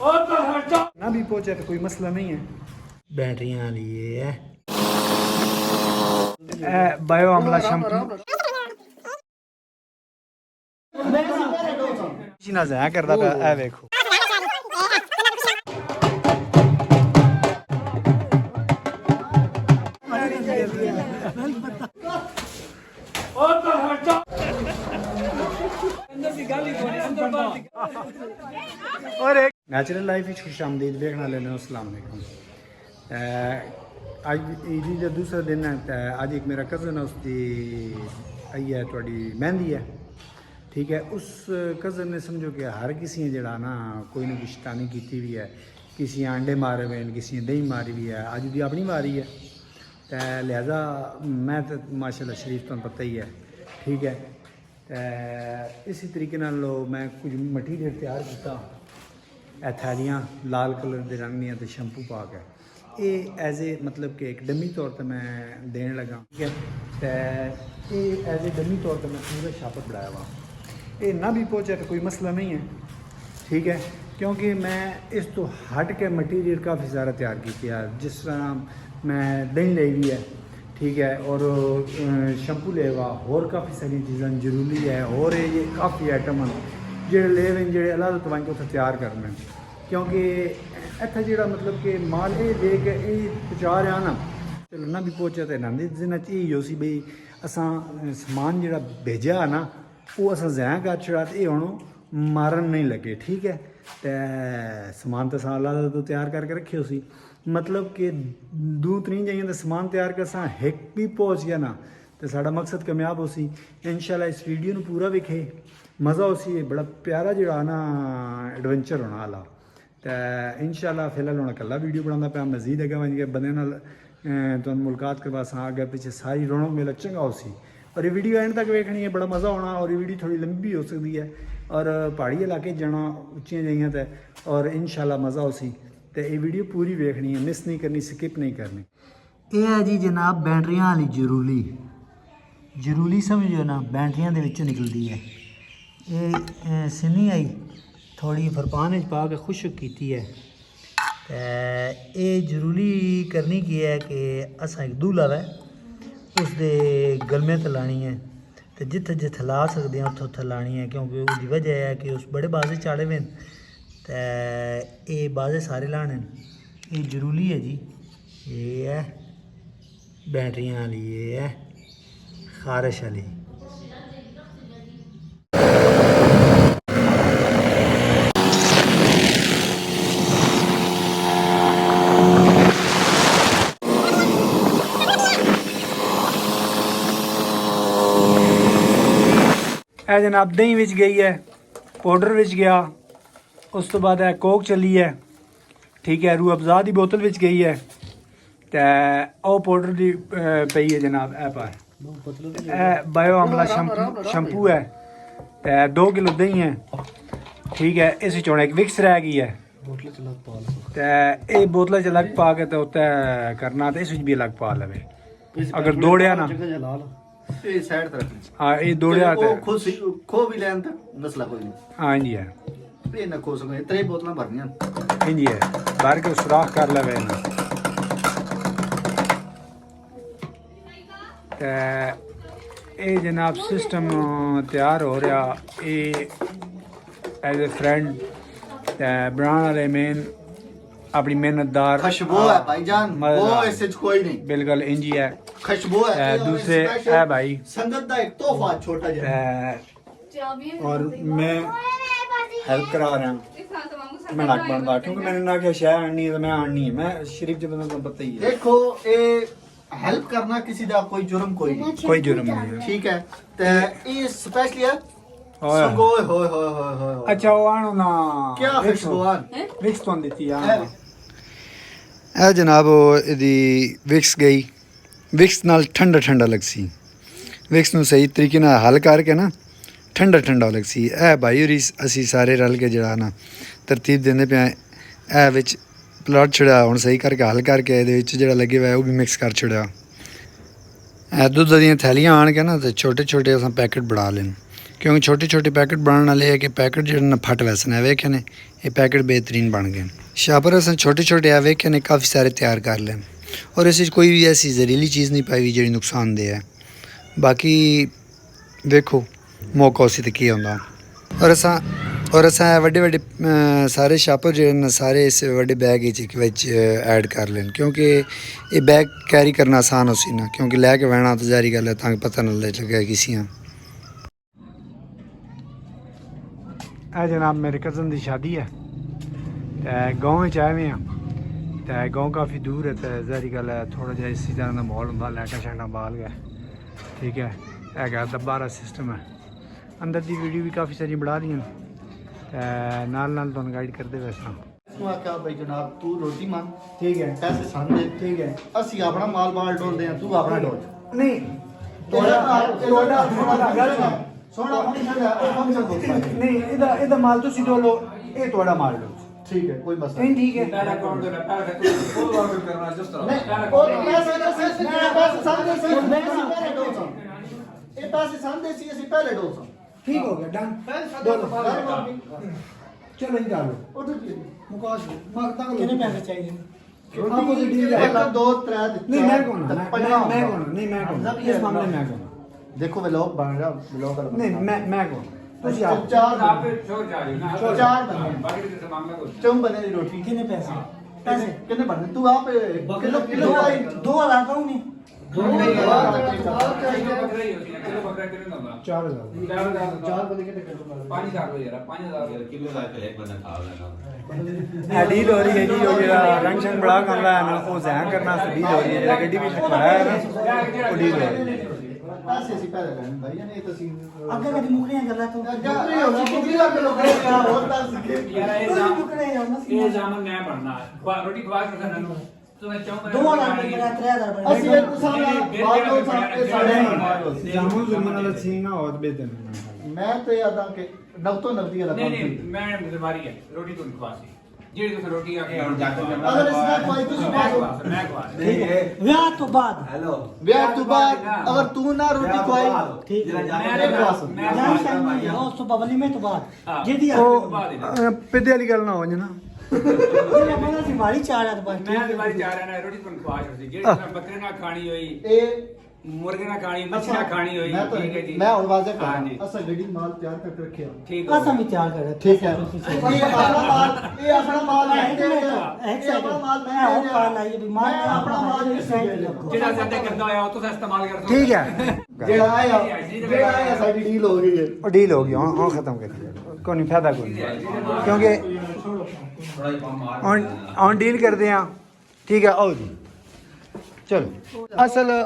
ना भी पहुंचे तो कोई मसला नहीं है। बैटरियां लिए है बायो आमला शैम्पू ना ज़ाया करदा पिया ए वेखो और एक नेचुरल लाइफ खुश आमदीद देखने वाले ने अस्सलाम वालेकुम। आज ईद का दूसरा दिन है। आज एक मेरा कज़न है उसकी आई है थोड़ी मेहंदी है ठीक है। उस कज़न ने समझो कि हर किसी ने जड़ा ना कोई ना कोई शैतानी की हुई है। किसी अंडे मारे हुए हैं, किसी ने दही मारी हुई है, अज भी अपनी मारी है। तो लिहाजा मैं तो माशाल्लाह शरीफ तुहानू पता ही है ठीक है। इसी तरीके नाल मैं कुछ मटीरियल तैयार किया थैलियाँ लाल कलर के रंग दियाँ तो शैम्पू पा के ये एज ए मतलब कि एक डमी तौर पर मैं देन लगा ठीक है। तो ये एज ए डमी तौर पर मैं पूरा छापत बनाया हुआ ये ना भी पहुँचा तो कोई मसला नहीं है ठीक है। क्योंकि मैं इस तो हट के मटीरियल काफ़ी सारा तैयार किया जिस तरह मैं दही ले हुई है ठीक है और शैम्पू ले हुआ और काफ़ी सारी चीज़ें जरूरी है और ये काफ़ी आइटम जो ले जो अलग तो वहीं उत्थे तैयार करने क्योंकि इतना जो मतलब कि माल ये दे के पहुँचा रहा ना चलो ना भी पहुँचा तो इन्होंने दिन यही हो सी बई असा समान जो भेजा ना वो असा ज़ाया कर छड़ा तो ये हूँ मारन नहीं लगे ठीक है। तो समान तो असा अलग तो तैयार करके रखे सी मतलब कि 2-3 जगह तो समान तैयार कर सा एक भी पहुँच गया ना तो साड़ा मकसद कामयाब हो सी। इंशाल्लाह इस वीडियो में पूरा वेखे मज़ा हो सी बड़ा प्यारा जो ना एडवेंचर होने वाला। तो इंशाल्लाह फिलहाल हूँ कला वीडियो बनाता पाया मजीद अगर वन के बंदे नाल तुहानू मुलाकात करवा सा अगर पीछे सारी रौनक मेला चंगा हो सी। और ये वीडियो एंड तक वेखनी है बड़ा मज़ा होना और ये वीडियो थोड़ी लंबी भी हो सकती है और पहाड़ी इलाके जाना उच्चियाँ जगह ते और इंशाल्लाह मज़ा हो सी। तो ये वीडियो पूरी वेखनी है मिस नहीं करनी स्किप नहीं करनी। ये है जी जनाब बैटरियां वाली जरूली समझो ना बैटरियां दे विचों निकलती है। ये सिनी आई थोड़ी फरपान पा के खुशक की है। ये जरूरी करनी की है कि असा एक दूल्हा है उसके गलमे ते लानी है तो जिथे जिथे ला सकते हैं उत्थे उत्थे लानी है क्योंकि उसकी वजह है कि उस बड़े बाजे चाड़े हुए तो ये बाजे सारे लाने ये जरूरी है जी। ये है बैटरियां वाली ये है खारिश वाली जनाब दही विच गई है पाउडर विच गया उस तो बाद है कोक चली है ठीक है। रूह अफ़ज़ा की बोतल विच गई है तो पाउडर की पई है जनाब ए पर बायो आमला शैम्पू है तो 2 किलो दही है ठीक है। इस हुण एक विक्स रह गई है तो ये बोतल च अलग पा के तो उत्ते करना तो इस भी अलग पा लवे अगर दौड़िया ना हाँ ये दौड़िया खो भी लेन मसला कोई नहीं। हाँ जी है ये ना खो सको इतने बोतल भरनिया हाँ जी है भर के सुराख कर लवे ना। ये जनाब सिस्टम तैयार हो रहा ये एज ए फ्रेंड बनाने वाले मेन अपनी मेहनतदार खुशबू है भाईजान वो इससे कोई नहीं बिल्कुल इंजी है खुशबू है दूसरे है भाई संगत का एक तोहफा छोटा जहा और मैं हेल्प करा रहा हूँ मैं नक बनता क्योंकि मैंने ना क्या शह आनी है तो मैं आनी है मैं शरीफ जब तो पता ही है। देखो ये हेल्प करना किसी का कोई जुर्म कोई नहीं कोई जुर्म नहीं है ठीक है। तो ये स्पेशली है अच्छा वो आनो ना क्या खुशबू विक्स तो देती है ए जनाब इदी विक्स गई विक्स नाल ठंडा ठंडा लग सी विक्स नू सही तरीके नाल हल करके ना ठंडा ठंडा लग सी ए भाई होरी असी सारे रल के जड़ा ना तरतीब देंदे पे ए विच प्लॉट छड़ा हुण सही करके हल करके इहदे विच जेड़ा लगे हुआ वो भी मिक्स कर छड़ा दुद्ध दियां थैलियां आण के ना तो छोटे छोटे असां पैकेट बना लेन ਕਿਉਂਕਿ ਛੋਟੇ ਛੋਟੇ ਪੈਕਟ ਬਣਾਉਣ ਵਾਲੇ ਹੈ ਕਿ ਪੈਕਟ ਜਿਹੜੇ ਨਾ ਫਟ ਵੈਸਨ ਹੈ ਵੇਖੇ ਨੇ ਇਹ ਪੈਕਟ ਬਿਹਤਰੀਨ ਬਣ ਗਏ ਸ਼ਾਪਰ ਅਸਾਂ ਛੋਟੇ ਛੋਟੇ ਆ ਵੇਖੇ ਨੇ ਕਾਫੀ ਸਾਰੇ ਤਿਆਰ ਕਰ ਲਏ ਔਰ ਇਸ ਵਿੱਚ ਕੋਈ ਵੀ ਐਸੀ ਜ਼ਹਿਰੀਲੀ ਚੀਜ਼ ਨਹੀਂ ਪਾਈ ਵੀ ਜਿਹੜੀ ਨੁਕਸਾਨਦੇਹ ਹੈ ਬਾਕੀ ਵੇਖੋ ਮੌਕਾ ਉਸੇ ਤੇ ਕੀ ਹੁੰਦਾ ਔਰ ਅਸਾਂ ਵੱਡੇ ਵੱਡੇ ਸਾਰੇ ਸ਼ਾਪਰ ਜਿਹੜੇ ਨੇ ਸਾਰੇ ਇਸ ਵੱਡੇ ਬੈਗ ਵਿੱਚ ਐਡ ਕਰ ਲੈਣ ਕਿਉਂਕਿ ਇਹ ਬੈਗ ਕੈਰੀ ਕਰਨਾ ਆਸਾਨ ਹੋ ਸੀ ਨਾ ਕਿਉਂਕਿ ਲੈ ਕੇ ਬਹਿਣਾ ਤਾਂ ਜ਼ਾਰੀ ਗੱਲ ਹੈ ਤਾਂ ਪਤਾ ਨਾ ਲੱਗਿਆ ਕਿਸੇ ਨੂੰ ਇਹ ਜਨਾਬ ਮੇਰੇ ਕਜ਼ਨ ਦੀ ਸ਼ਾਦੀ ਹੈ ਤੇ ਗਾँव ਚ ਆਏ ਹਾਂ ਤੇ ਗਾँव ਕਾਫੀ ਦੂਰ ਹੈ ਤੇ ਜ਼ਾਰੀ ਗੱਲ ਹੈ ਥੋੜਾ ਜਿਹਾ ਇसी ਤਰ੍ਹਾਂ ਦਾ ਮਾਹੌਲ ਹੁੰਦਾ ਲਾਈਟਾਂ ਸ਼ਾਟਾਂ ਬਾਲ ਗਏ ਠੀਕ ਹੈ ਹੈਗਾ ਦੱਬਾ ਦਾ ਸਿਸਟਮ ਹੈ ਅੰਦਰ ਦੀ ਵੀਡੀਓ ਵੀ ਕਾਫੀ ਸਾਰੀ ਬਣਾ ਰਹੀਆਂ ਤੇ ਨਾਲ ਤੁਹਾਨੂੰ ਗਾਈਡ ਕਰਦੇ ਵੈਸਾ ਤੂੰ ਆਖਿਆ ਬਈ ਜਨਾਬ ਤੂੰ ਰੋਟੀ ਮੰਗ ਠੀਕ ਹੈ ਪੈਸੇ ਸਾਨੂੰ ਠੀਕ ਹੈ ਅਸੀਂ ਆਪਣਾ ਮਾਲ ਬਾਲ ਡੋਲਦੇ ਆ ਤੂੰ ਆਪਣਾ ਡੋਲ ਨਹੀਂ ਤੁਹਾਡਾ ਗੱਲ ਸੋਣਾ ਫੰਕਸ਼ਨ ਹੈ ਉਹ ਫੰਕਸ਼ਨ ਬੋਲ ਨਹੀਂ ਇਹਦਾ ਮਾਲ ਤੁਸੀਂ ਡੋਲੋ ਇਹ ਤੁਹਾਡਾ ਮਾਲ ਲਓ ਠੀਕ ਹੈ ਕੋਈ ਮਸਲਾ ਨਹੀਂ ਠੀਕ ਹੈ पहला अकाउंट देना पहले फुल वर्क करना जिस तरह ਨਹੀਂ ਉਹ ਪੈਸੇ ਸਾਂਦੇ ਸੀ ਪਹਿਲੇ ਡੋਲ ਸਾਂ ਇਹ ਪੈਸੇ ਸਾਂਦੇ ਸੀ ਅਸੀਂ ਪਹਿਲੇ ਡੋਲ ਸਾਂ ठीक हो गया डन डोलो चलो इनका लो ਉਹ ਠੀਕ मुकाश मांगता को कितने पैसे चाहिए आपको से डील है ਹੈ 2 3 नहीं मैं कौन मैं कौन नहीं मैं कौन इस मामले में मैं कौन ਦੇਖੋ ਵਲੌਗ ਬਣ ਰਿਹਾ ਵਲੌਗ ਕਰ नहीं मैं कौन ਤੁਸੀਂ ਆਪ ਚਾਰ आप छोड़ जा रही ना चार बंदे। बाकी के मामला कुछ ਚੌਂ ਬਣੇ ਦੀ ਰੋਟੀ कितने पैसे ਕਿੰਨੇ ਬਣਦੇ ਤੂੰ ਆਪ ਕਿਲੋ ਆਈ 2000 का नहीं बकरा ही होती है किलो बकरा किलो ना 4000 चार बंदे कितने कर 5000 हो यार 5000 किलो का एक बंदा खा लेना ਡੀਲ ਹੋ ਰਹੀ ਹੈ ਜੀ ਉਹ ਜਿਹੜਾ ਰੰਗ ਸ਼ੰਗ ਬੜਾ ਕਮਰਾ ਹੈ ਨਾ ਉਹ ਜ਼ਹਿਨ ਕਰਨਾ ਸੇ ਡੀਲ ਹੋ ਰਹੀ ਹੈ ਜਿਹੜਾ ਗੱਡੀ ਵਿੱਚ ਖੜਾ ਹੈ ਨਾ ਉਹ ਡੀਲ ਹੋ ਰਹੀ ਹੈ ਪੈਸੇ ਅਸੀਂ ਪਹਿਲੇ ਲੈਣ ਭਾਈ ਨੇ ਤੁਸੀਂ अगर कभी मुकरियां कर रहा तो ਜਾਤਰੀ ਹੋ ਗਈ ਕਿੰਨੀ ਲੱਗ ਲੋਗੇ ਹੋਰ ਦੱਸ ਕੇ यार ये जामन नया पढ़ना है रोटी खवा के खाना नु तो मैं चाहूं 2000 रुपए 3000 ਅਸੀਂ ਇੱਕ ਸਾਹਮਣੇ ਬਾਹਰ ਤੋਂ ਸਾਡੇ ਸਾਡੇ ਜਾਮੂ ਜ਼ਮੀਨ ਵਾਲਾ ਸੀਨ ਨਾ ਹੋਤ ਬੇਦਨ ਮੈਂ ਤੇ ਆਦਾ ਕਿ ਨਵਤੋਂ ਨਵਦੀ ਵਾਲਾ नहीं नहीं मैं बीमारी है रोटी तो नहीं खवासी जेडी तो रोटी आके और जाकर ਅਗਰ ਇਸ ਨਾਲ ਕੋਈ ਤੁਸੀਂ ਬਾਤ मैं खवा ठीक है ब्याह तो बाद हेलो ਵਿਆਹ ਤੋਂ ਬਾਅਦ ਅਗਰ ਤੂੰ ਨਾ ਰੋਟੀ ਖਵਾਈ ठीक जरा मैं जाकर जान शादी और सुबह वली में तो बाद जे दी ਉਹ ਪਿੱਦੇ ਵਾਲੀ ਗੱਲ ਨਾ ਹੋ ਜਨਾ ये मना सी मारी 4000 बाद मैं बीमारी जा रहा है रोटी तो नहीं खवा सकती जेडी बकरे ना खानी हुई ਇਹ मुर्गे ना खानी मच्छी ना खानी हुई ਮੈਂ ਤਾਂ- ठीक है जी ਮੈਂ ਹੁਣ ਵਾਜ਼ਿਹ हाँ ਕਰਾਂ जी ਅਸਾਂ ਗੱਡੀ ਮਾਲ ਤਿਆਰ ਕਰਕੇ ਰੱਖਿਆ ठीक है असम भी तैयार कर ਠੀਕ ਹੈ ਇਹ ਆਪਣਾ ਮਾਲ ਇਹ ਆਪਣਾ ਮਾਲ ਮੈਂ ਦੇ ਰਿਹਾ एक ਇਹ ਆਪਣਾ ਮਾਲ ਮੈਂ और ਦੇ पाल ਰਿਹਾ आई बीमार मैं अपना माल नहीं दे रहा। जेड़ा ज्यादा करता होया तो इस्तेमाल कर दो ਠੀਕ ਹੈ ਜਿਹੜਾ ਆਇਆ ਸਾਡੀ ਡੀਲ ਹੋ ਗਈ ਹੈ ਉਹ ਡੀਲ ਹੋ ਗਈ ਹੁਣ ਖਤਮ ਕਰ ਦਿਆ ਕੋਈ ਨਹੀਂ ਫਾਇਦਾ ਕੋਈ ਨਹੀਂ ਕਿਉਂਕਿ थोड़ा ही कम मार ਹੁਣ ਡੀਲ ਕਰਦੇ ਆ ਠੀਕ ਹੈ ਆਓ ਜੀ ਚਲੋ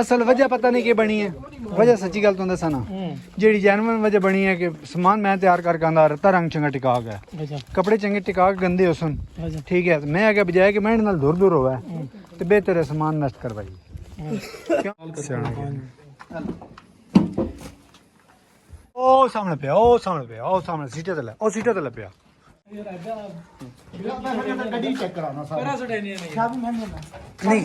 ਅਸਲ ਵਜ੍ਹਾ ਪਤਾ ਨਹੀਂ ਕੀ ਬਣੀ ਹੈ ਵਜ੍ਹਾ ਸੱਚੀ ਗੱਲ ਤੁਹਾਨੂੰ ਦੱਸਾਂ ਨਾ ਜਿਹੜੀ ਜੈਨੂਇਨ ਵਜ੍ਹਾ ਬਣੀ ਹੈ ਕਿ ਸਮਾਨ ਮੈਂ ਤਿਆਰ ਕਰਕੇ ਆਂਦਾ ਰਤਾ ਰੰਗ ਚੰਗਾ ਟਿਕਾ ਗਿਆ अच्छा ਕੱਪੜੇ ਚੰਗੇ ਟਿਕਾ ਕੇ ਗੰਦੇ ਹੋਸਨ अच्छा ਠੀਕ ਹੈ ਮੈਂ ਅਗੇ ਬਜਾਏ ਕਿ ਮੈਂ ਇਹਦੇ ਨਾਲ ਦੂਰ ਹੋਵੇ ਤੇ ਬਿਹਤਰ ਹੈ ਸਮਾਨ ਨਸ਼ਟ ਕਰਵਾਈ ਉਹ ਸਾਹਮਣੇ ਪਿਆ ਸੀਟੇ ਤੇ ਲੈ ਉਹ ਸੀਟੇ ਤੇ ਲੈ ਪਿਆ ਗੱਡੀ ਚੈੱਕ ਕਰਾਉਣਾ ਸਾਰਾ चाबी मैं देना ਨਹੀਂ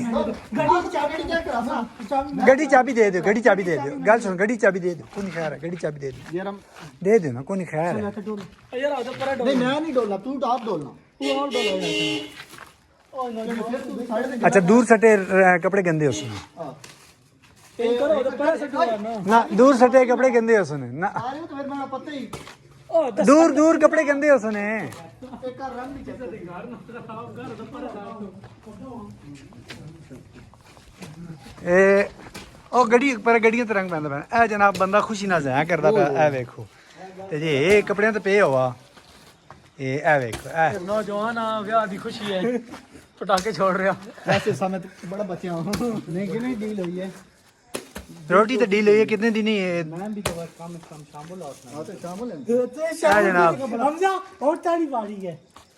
ਗੱਡੀ ਚਾਬੀ ਚੈੱਕ ਕਰਾਉਣਾ चाबी ਗੱਡੀ ਚਾਬੀ ਦੇ ਦਿਓ ਗੱਲ ਸੁਣ ਗੱਡੀ ਚਾਬੀ ਦੇ ਦਿਓ ਕੋਈ ਨਹੀਂ ਖੈਰ ਹੈ ਗੱਡੀ ਚਾਬੀ ਦੇ ਦਿਓ ਯਾਰ ਦੇ ਦਿਓ ਨਾ ਕੋਈ ਨਹੀਂ ਖੈਰ ਹੈ ਨਹੀਂ ਮੈਂ ਨਹੀਂ ਡੋਲਣਾ ਤੂੰ ਤਾਂ ਆਪ ਡੋਲਣਾ तू और बोलो ਫਿਰ ਤੂੰ ਸਾਡੇ ਤੇ ਅੱਛਾ ਦੂਰ ਸਟੇ ਕਪੜੇ ਗੰਦੇ ਹੋਸਨ एक करो तो पहले से डोला ना ਨਾ ਦੂਰ ਸਟੇ ਕਪੜੇ ਗੰਦੇ ਹੋਸਨ ਨਾ ਆ ਰਹੇ ਤਾਂ ਫਿਰ ਮੈਨੂੰ ਪਤਾ ਹੀ ਦੂਰ ਕਪੜੇ ਗੰਦੇ ਹੋਸਨ ਇੱਕ ਰੰਗ ਨਹੀਂ ਚੈੱਕ ਇਹ ਉਹ ਗੱਡੀਆਂ ਤੇ ਰੰਗ ਪੈਂਦਾ ਪਿਆ ਇਹ ਜਨਾਬ ਬੰਦਾ ਖੁਸ਼ੀ ਨਾਲ ਜਾਇਆ ਕਰਦਾ ਪਿਆ ਇਹ ਵੇਖੋ ਤੇ ਜੇ ਇਹ ਕੱਪੜਿਆਂ ਤੇ ਪਏ ਹੋਵਾ ਇਹ ਵੇਖੋ ਇਹ नौजवान ब्याह दी खुशी है पटाखे छोड़ रहा ਐਸੇ ਸਮੇਂ ਤੇ ਬੜਾ ਬਚਿਆ ਹਾਂ ਨਹੀਂ ਕਿ ਨਹੀਂ ਡੀਲ ਹੋਈ ਹੈ रोटी तो डील हुई है कितने दिन ही है ਮੈਂ ਵੀ ਕਵਾ ਕੰਮ ਸ਼ਾਮਲ ਆ ਤੇ ਸ਼ਾਮਲ ਹੈ जनाब हमजा और तारी बारी है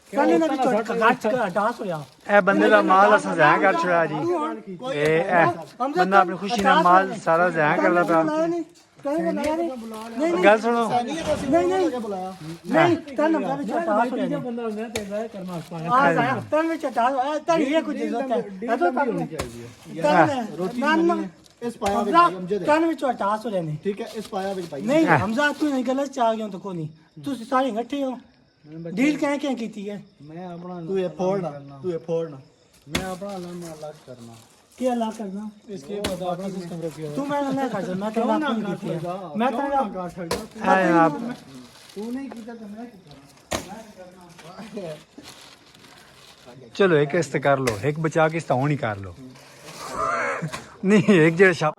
कहने ना तो गाछ का डांस होया ए बंदे का माल असा ज़ाया कर छुड़ा जी ए बंदा अपनी खुशी ना माल सारा ज़ाया करदा पिया गल सुनो नहीं नहीं ਬੁਲਾਇਆ नहीं तन हमजा भी डांस होया जो बंदा होना ते वह करना आ जाया तन में डांस होया तारी ये कुछ इज्जत है तो होनी चाहिए तन रोटी इस पाया विच हमजा भाई हमजे दे कान विच हटा सो रहने ठीक है इस पाया विच भाई नहीं हमजा तू नहीं गलत चा गया तो कोनी तू सारे इकट्ठे हो डील क्या क्या की है मैं अपना तू ये फोड़ना मैं अपना अलग करना क्या ला करना इसके बाद अपना सिस्टम रखियो तू मैं ना कर मैं तो ना की है मैं तेरा आप तू नहीं कीता तो मैं चलो एक इस्ते कर लो एक बचा के इस्ता होनी कर लो नहीं एक जेड़ा शाप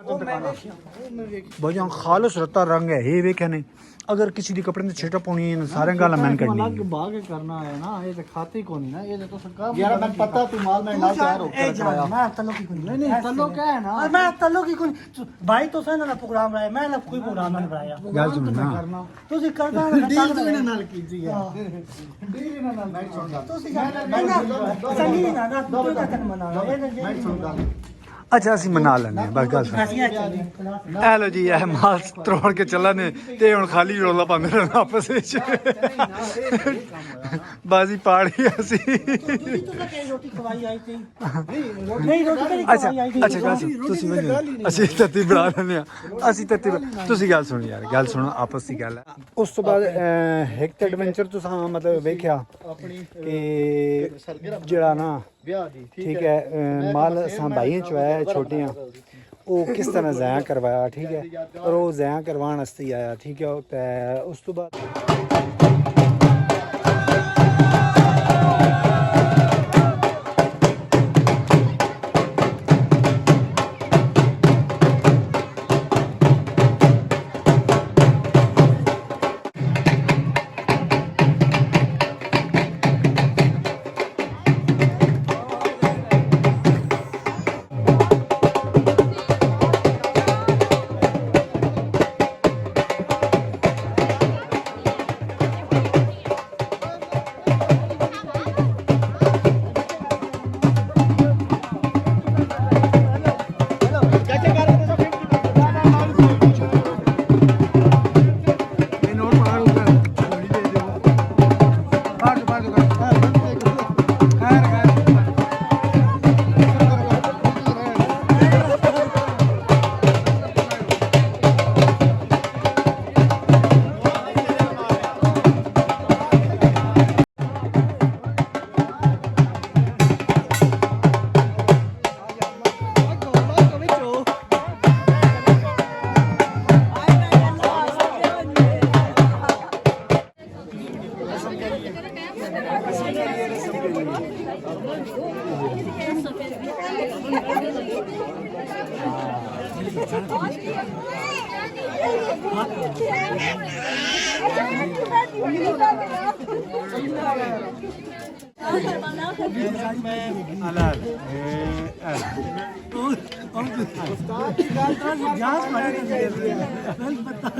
बजां खालस रत्ता रंग है ये वेख्या नहीं अगर किसी दी कपड़े ने छेटा पानी है सारे गाला मैन करनी अलग भाग के करना है ना ये तो खाते कोनी ना ये तो सब यार मैं पता तू माल में ना तैयार हो ए जान मैं तलो की कोनी नहीं तलो क्या है ना मैं तलो की कोनी भाई तो सही ना प्रोग्राम रहा है मैं ना कोई प्रोग्राम नहीं बनाया गल सुन ना ਤੁਸੀਂ ਕਰਦਾ डील तो इन्हां नाल कीती है डील इन्हां नाल नहीं सुन गल ਤੁਸੀਂ ਕਰਦਾ ਸੰਗੀ ਨਾ ਨਾ ਤੂੰ ਤਾਂ ਤਨ ਮਨਾਣਾ ਇਹ नहीं सुन गल अच्छा ਅਸੀਂ ਮਨਾ ਲੈਣੇ ਆ ਬਸ ਗੱਲ ਸੁਣ ਅਸੀਂ ਆ ਚੱਲੀ ਇਹ ਲੋ ਜੀ ਇਹ ਮਾਲ ਤਰੋੜ ਕੇ ਚੱਲਾ ਨੇ ਤੇ ਹੁਣ ਖਾਲੀ ਰੋਲਾ ਪਾਉਂਦੇ ਰਹਿਣਾ ਆਪਸ ਵਿੱਚ ਬਾਜ਼ੀ ਪਾੜੀ ਅਸੀਂ ਤੁਸੀਂ ਤਾਂ ਕਹੀ ਰੋਟੀ ਖਵਾਈ ਆਈ ਸੀ ਨਹੀਂ ਰੋਟੀ ਨਹੀਂ ਅੱਛਾ ਖਵਾਈ ਆਈ ਸੀ ਅੱਛਾ ਗੱਲ ਸੁਣ, ਤੁਸੀਂ ਮੈਨੂੰ ਅਸੀਂ ਤੱਤੀ ਬਣਾ ਲੈਂਦੇ ਆ ਅਸੀਂ ਤੱਤੀ ਤੁਸੀਂ ਗੱਲ ਸੁਣ ਯਾਰ ਗੱਲ ਸੁਣੋ ਆਪਸ ਦੀ ਗੱਲ ਹੈ ਉਸ ਤੋਂ ਬਾਅਦ ਇੱਕ ਤੇ ਐਡਵੈਂਚਰ ਤੁਸੀਂ ਮਤਲਬ ਵੇਖਿਆ ਕਿ ਜਿਹੜਾ ਨਾ ब्याह दी ठीक है माल असां भाइयों चो आया छोटियां वो किस तरह ज़ाया करवाया ठीक है और वो ज़ाया करवाने वास्ते आया ठीक है ते उस तो बाद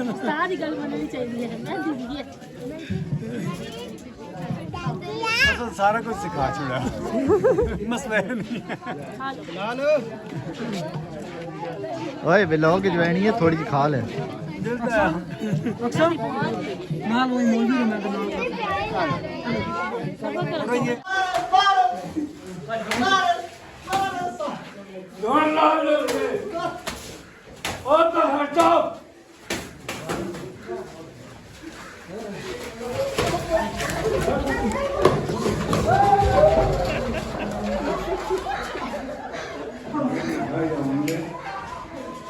ਉਸਤਾਦ ਦੀ ਗੱਲ ਮੰਨਣੀ ਚਾਹੀਦੀ ਹੈ ਮੈਂ ਦੀਦੀ ਹੈ सारा कुछ सिखा छोड़ा मसला नहीं है ओए व्लॉग ज्वाइन है थोड़ी सी खा ले ना वो मौजूद है मैं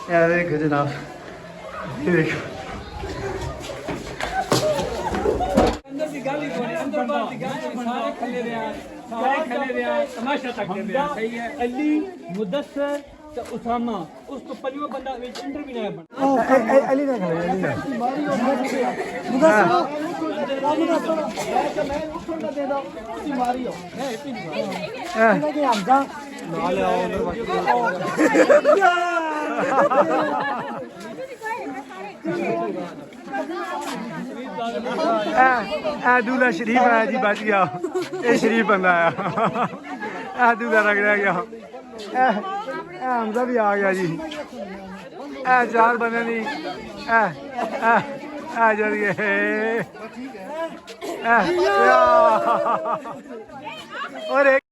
यार देखो जनाब ये देखो अंदर की गाली थोड़ी अंदर बाहर की गाली सारे खले रहे तमाशा तक दे रहे सही है अली मुदस्सर ते उसामा उस तो पंजवा बंदा विच इंटरव्यू ना बन अली ना खड़े अली ना दूल्हा शरीफ आया जी बच गया ये शरीफ बंदा आया दूल्हा रख रह गया हमजा भी आ गया जी चार बंदे नहीं जल गए और एक